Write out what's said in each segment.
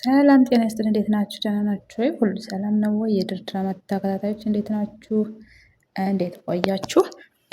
ሰላም ጤና ይስጥልኝ። እንዴት ናችሁ? ደህና ናችሁ ወይ? ሁሉ ሰላም ነው ወይ? የድር ድራማ ተከታታዮች እንዴት ናችሁ? እንዴት ቆያችሁ?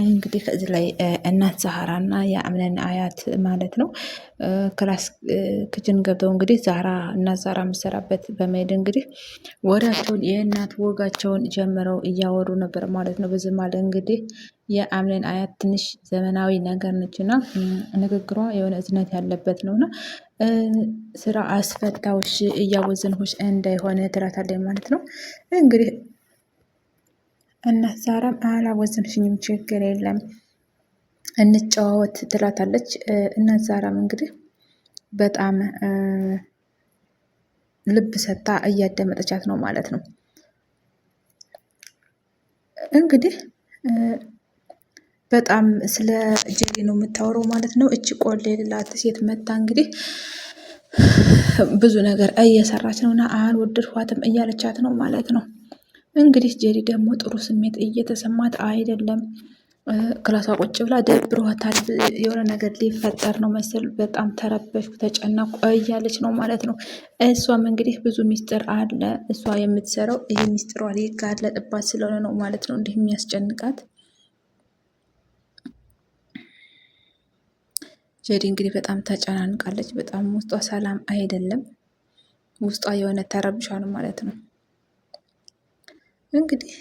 እንግዲህ ከዚህ ላይ እናት ዛህራና የአምነን አያት ማለት ነው ክላስ ክችን ገብተው እንግዲህ ዛህራ እናት ዛህራ የምትሰራበት በመሄድ እንግዲህ ወሬያቸውን የእናት ወጋቸውን ጀምረው እያወሩ ነበር ማለት ነው። በዚህ ማለት እንግዲህ የአምነን አያት ትንሽ ዘመናዊ ነገር ነችና ንግግሯ የሆነ እዝነት ያለበት ነውና ስራ አስፈታውሽ እያወዘንሁሽ እንዳይሆን ትላታለች ማለት ነው። እንግዲህ እናት ዛህራም አላወዘንሽኝም፣ ችግር የለም እንጨዋወት ትላታለች። እናት ዛህራም እንግዲህ በጣም ልብ ሰታ እያዳመጠቻት ነው ማለት ነው። እንግዲህ በጣም ስለ ጄሪ ነው የምታወራው ማለት ነው። እቺ ቆሌ የሌላት ሴት መታ እንግዲህ ብዙ ነገር እየሰራች ነውና አልወደድኳትም እያለቻት ነው ማለት ነው። እንግዲህ ጄሪ ደግሞ ጥሩ ስሜት እየተሰማት አይደለም። ክላሷ ቁጭ ብላ ደብሯታል። የሆነ ነገር ሊፈጠር ነው መሰል በጣም ተረበሽኩ፣ ተጨነኩ እያለች ነው ማለት ነው። እሷም እንግዲህ ብዙ ሚስጥር አለ እሷ የምትሰራው ይህ ሚስጥሯ ሊጋለጥባት ስለሆነ ነው ማለት ነው እንዲህ የሚያስጨንቃት። ጄሪ እንግዲህ በጣም ተጨናንቃለች። በጣም ውስጧ ሰላም አይደለም። ውስጧ የሆነ ተረብሿል ማለት ነው። እንግዲህ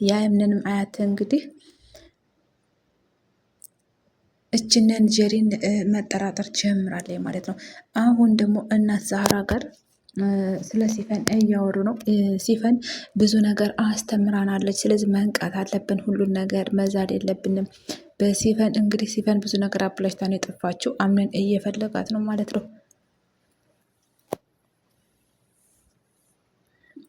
የአምነንም አያት እንግዲህ እችንን ጄሪን መጠራጠር ጀምራለች ማለት ነው። አሁን ደግሞ እናት ዛህራ ጋር ስለ ሲፈን እያወሩ ነው። ሲፈን ብዙ ነገር አስተምራናለች፣ ስለዚህ መንቃት አለብን፣ ሁሉን ነገር መዛል የለብንም። በሲፈን እንግዲህ ሲፈን ብዙ ነገር አብላሽታ ነው የጠፋችው። አምነን እየፈለጋት ነው ማለት ነው።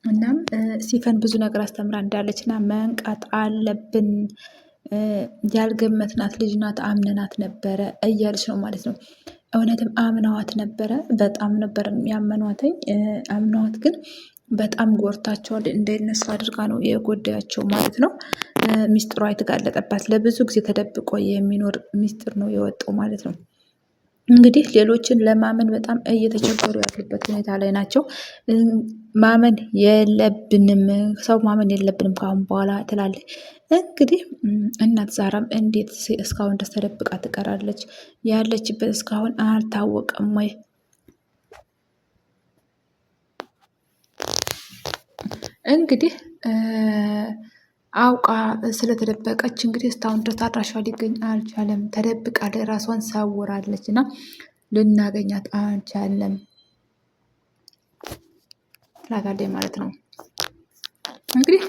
እናም ሲፈን ብዙ ነገር አስተምራ እንዳለች እና መንቃት አለብን፣ ያልገመትናት ልጅ ናት፣ አምነናት ነበረ እያለች ነው ማለት ነው። እውነትም አምነዋት ነበረ፣ በጣም ነበር ያመኗትኝ። አምነዋት ግን በጣም ጎርታቸዋል። እንደነሱ አድርጋ ነው የጎዳያቸው ማለት ነው። ሚስጥሯ የተጋለጠባት ለብዙ ጊዜ ተደብቆ የሚኖር ሚስጥር ነው የወጣው ማለት ነው። እንግዲህ ሌሎችን ለማመን በጣም እየተቸገሩ ያሉበት ሁኔታ ላይ ናቸው። ማመን የለብንም ሰው ማመን የለብንም ከአሁን በኋላ ትላለች። እንግዲህ እናት ዛህራም እንዴት እስካሁን ድረስ ተደብቃ ትቀራለች? ያለችበት እስካሁን አልታወቀም ወይ? እንግዲህ አውቃ ስለተደበቀች እንግዲህ እስካሁን ድረስ አድራሿ ሊገኝ አልቻለም። ተደብቃ ራሷን ሰውራለች እና ልናገኛት አልቻለም ትላታለች ማለት ነው። እንግዲህ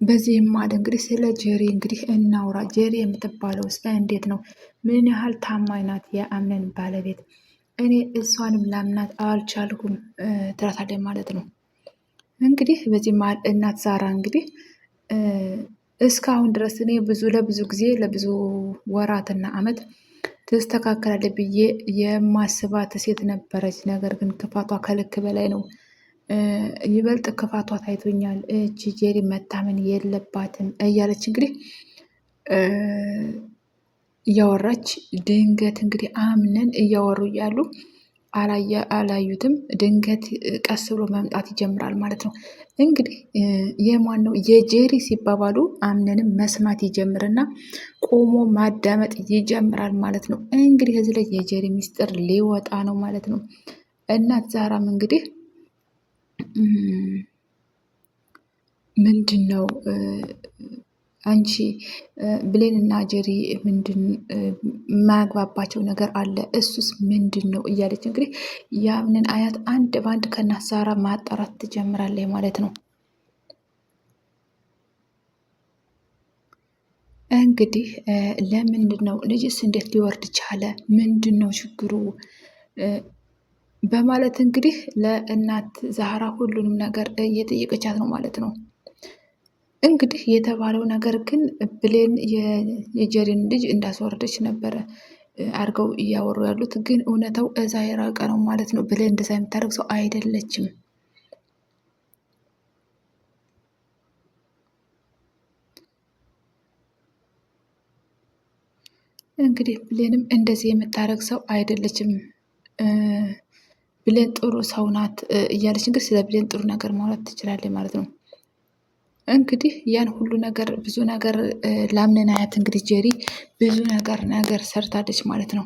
በዚህም ማለ እንግዲህ ስለ ጄሪ እንግዲህ እናውራ። ጄሪ የምትባለው እንዴት ነው? ምን ያህል ታማኝ ናት? የአምነን ባለቤት እኔ እሷንም ላምናት አልቻልኩም ትላታለች ማለት ነው። እንግዲህ በዚህ መሀል እናት ዛህራ እንግዲህ እስካሁን ድረስ እኔ ለብዙ ጊዜ ለብዙ ወራትና አመት ትስተካከላለች ብዬ የማስባት ሴት ነበረች። ነገር ግን ክፋቷ ከልክ በላይ ነው። ይበልጥ ክፋቷ ታይቶኛል። እቺ ጄሪ መታመን የለባትም እያለች እንግዲህ እያወራች ድንገት እንግዲህ አምነን እያወሩ እያሉ አላዩትም። ድንገት ቀስ ብሎ መምጣት ይጀምራል ማለት ነው። እንግዲህ የማን ነው የጄሪ ሲባባሉ አምነንም መስማት ይጀምርና ቆሞ ማዳመጥ ይጀምራል ማለት ነው። እንግዲህ እዚህ ላይ የጄሪ ሚስጥር ሊወጣ ነው ማለት ነው። እናት ዛህራም እንግዲህ ምንድን ነው አንቺ ብሌን እና ጀሪ ምንድን የማያግባባቸው ነገር አለ፣ እሱስ ምንድን ነው እያለች እንግዲህ የአምነን አያት አንድ በአንድ ከእናት ዛህራ ማጣራት ትጀምራለች ማለት ነው። እንግዲህ ለምንድን ነው ልጅስ እንዴት ሊወርድ ቻለ? ምንድን ነው ችግሩ? በማለት እንግዲህ ለእናት ዛህራ ሁሉንም ነገር እየጠየቀቻት ነው ማለት ነው። እንግዲህ የተባለው ነገር ግን ብሌን የጀሪን ልጅ እንዳስወረደች ነበረ አድርገው እያወሩ ያሉት፣ ግን እውነታው እዛ የራቀ ነው ማለት ነው። ብሌን እንደዛ የምታደርግ ሰው አይደለችም። እንግዲህ ብሌንም እንደዚህ የምታደርግ ሰው አይደለችም። ብሌን ጥሩ ሰው ናት እያለች እንግዲህ ስለ ብሌን ጥሩ ነገር ማውራት ትችላለች ማለት ነው። እንግዲህ ያን ሁሉ ነገር ብዙ ነገር ላምነን አያት እንግዲህ ጄሪ ብዙ ነገር ሰርታለች ማለት ነው።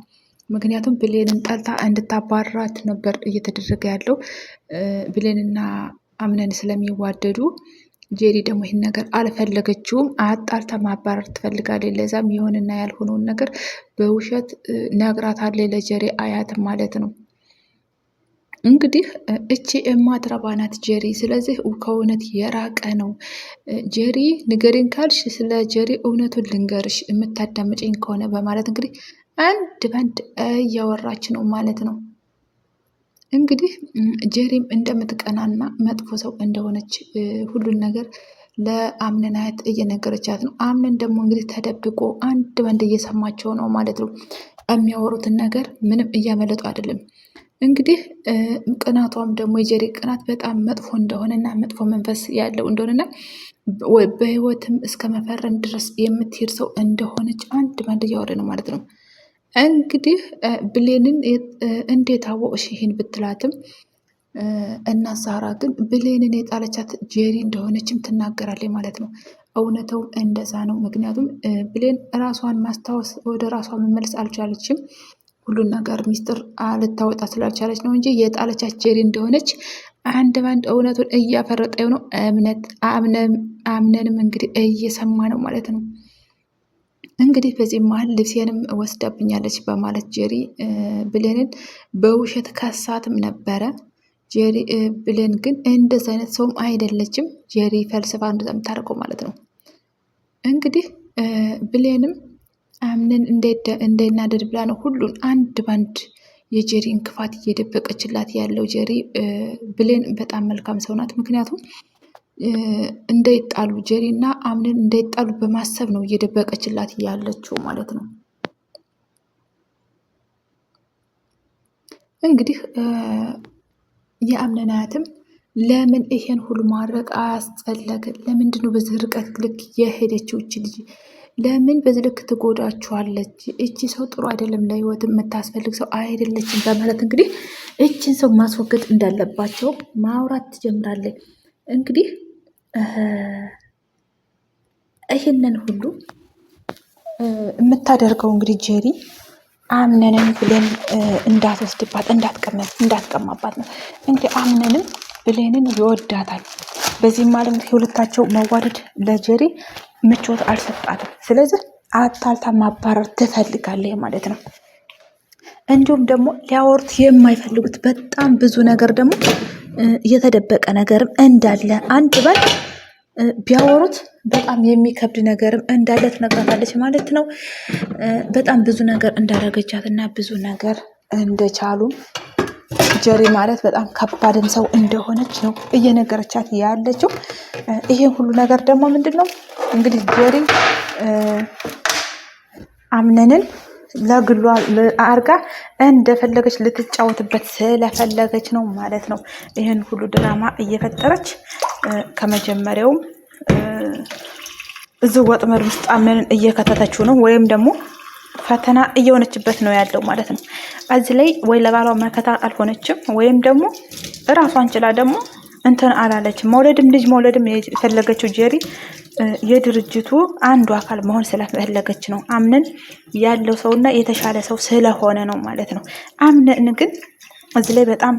ምክንያቱም ብሌንን ጠልታ እንድታባራት ነበር እየተደረገ ያለው። ብሌንና አምነን ስለሚዋደዱ ጄሪ ደግሞ ይህን ነገር አልፈለገችውም። አጣልታ ማባረር ትፈልጋለች። ለዛም የሆንና ያልሆነውን ነገር በውሸት ነግራታለች ለጄሪ አያት ማለት ነው። እንግዲህ እቺ የማትረባ ናት ጄሪ። ስለዚህ ከእውነት የራቀ ነው። ጄሪ ንገሪን ካልሽ ስለ ጄሪ እውነቱን ልንገርሽ የምታዳምጪኝ ከሆነ በማለት እንግዲህ አንድ በአንድ እያወራች ነው ማለት ነው። እንግዲህ ጄሪም እንደምትቀናና መጥፎ ሰው እንደሆነች ሁሉን ነገር ለአምነን አያት እየነገረቻት ነው። አምነን ደግሞ እንግዲህ ተደብቆ አንድ በአንድ እየሰማቸው ነው ማለት ነው። የሚያወሩትን ነገር ምንም እያመለጡ አይደለም። እንግዲህ ቅናቷም ደግሞ የጄሪ ቅናት በጣም መጥፎ እንደሆነና መጥፎ መንፈስ ያለው እንደሆነና በህይወትም እስከ መፈረም ድረስ የምትሄድ ሰው እንደሆነች አንድ ባንድ እያወረ ነው ማለት ነው። እንግዲህ ብሌንን እንዴት አወቅሽ ይሄን ብትላትም እና ሳራ ግን ብሌንን የጣለቻት ጄሪ እንደሆነችም ትናገራለች ማለት ነው። እውነተው እንደዛ ነው። ምክንያቱም ብሌን ራሷን ማስታወስ ወደ ራሷ መመለስ አልቻለችም። ሁሉን ነገር ሚስጥር ልታወጣ ስላልቻለች ነው እንጂ የጣለቻት ጄሪ እንደሆነች አንድ ባንድ እውነቱን እያፈረጠው ነው። አምነንም እንግዲህ እየሰማ ነው ማለት ነው። እንግዲህ በዚህ መሀል ልብሴንም ወስዳብኛለች በማለት ጄሪ ብሌንን በውሸት ከሳትም ነበረ። ጄሪ ብሌን ግን እንደዚ አይነት ሰውም አይደለችም። ጄሪ ፈልስፋ እንደዛ የምታደርገው ማለት ነው። እንግዲህ ብሌንም አምነን እንዳይናደድ ብላ ነው ሁሉን አንድ ባንድ የጄሪን ክፋት እየደበቀችላት ያለው። ጄሪ ብሌን በጣም መልካም ሰው ናት። ምክንያቱም እንዳይጣሉ ጄሪ እና አምነን እንዳይጣሉ በማሰብ ነው እየደበቀችላት ያለችው ማለት ነው። እንግዲህ የአምነን አያትም ለምን ይሄን ሁሉ ማድረግ አያስፈለገ? ለምንድነው በዚህ ርቀት ልክ የሄደችው እች ልጅ? ለምን በዚህ ልክ ትጎዳችኋለች? እቺ ሰው ጥሩ አይደለም፣ ለህይወት የምታስፈልግ ሰው አይደለችም በማለት እንግዲህ እችን ሰው ማስወገድ እንዳለባቸው ማውራት ትጀምራለች። እንግዲህ ይህንን ሁሉ የምታደርገው እንግዲህ ጄሪ አምነንን ብሌን እንዳትወስድባት እንዳትቀማባት ነው። እንግዲህ አምነንም ብሌንን ይወዳታል። በዚህም ማለት የሁለታቸው መዋደድ ለጄሪ ምቾት አልሰጣትም። ስለዚህ አታልታ ማባረር ትፈልጋለች ማለት ነው። እንዲሁም ደግሞ ሊያወሩት የማይፈልጉት በጣም ብዙ ነገር ደግሞ የተደበቀ ነገርም እንዳለ አንድ ባል ቢያወሩት በጣም የሚከብድ ነገርም እንዳለ ትነግራታለች ማለት ነው። በጣም ብዙ ነገር እንዳደረገቻት እና ብዙ ነገር እንደቻሉም ጄሪ ማለት በጣም ከባድም ሰው እንደሆነች ነው እየነገረቻት ያለችው። ይሄን ሁሉ ነገር ደግሞ ምንድን ነው እንግዲህ ጄሪ አምነንን ለግሏ አርጋ እንደፈለገች ልትጫወትበት ስለፈለገች ነው ማለት ነው። ይህን ሁሉ ድራማ እየፈጠረች ከመጀመሪያውም እዚህ ወጥመድ ውስጥ አምነንን እየከተተችው ነው፣ ወይም ደግሞ ፈተና እየሆነችበት ነው ያለው ማለት ነው። እዚህ ላይ ወይ ለባሏ መከታ አልሆነችም፣ ወይም ደግሞ እራሷን ችላ ደግሞ እንትን አላለችም። ልጅ መውለድም የፈለገችው ጄሪ የድርጅቱ አንዱ አካል መሆን ስለፈለገች ነው። አምነን ያለው ሰውና የተሻለ ሰው ስለሆነ ነው ማለት ነው። አምነን ግን እዚህ ላይ በጣም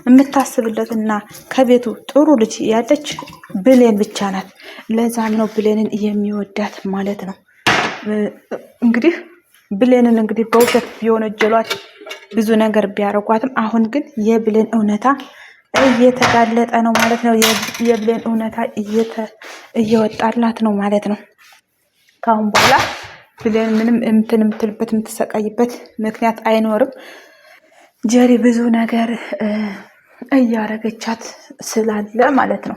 የምታስብለትና ከቤቱ ጥሩ ልጅ ያለች ብሌን ብቻ ናት። ለዛም ነው ብሌንን የሚወዳት ማለት ነው። እንግዲህ ብሌንን እንግዲህ በውሸት ቢወነጀሏት ብዙ ነገር ቢያረጓትም አሁን ግን የብሌን እውነታ እየተጋለጠ ነው ማለት ነው። የብሌን እውነታ እየወጣላት ነው ማለት ነው። ከአሁን በኋላ ብሌን ምንም የምትልበት የምትሰቃይበት ምክንያት አይኖርም። ጄሪ ብዙ ነገር እያረገቻት ስላለ ማለት ነው።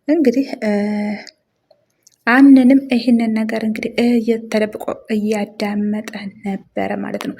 እንግዲህ አምነንም ይህንን ነገር እንግዲህ እየተደብቆ እያዳመጠ ነበረ ማለት ነው።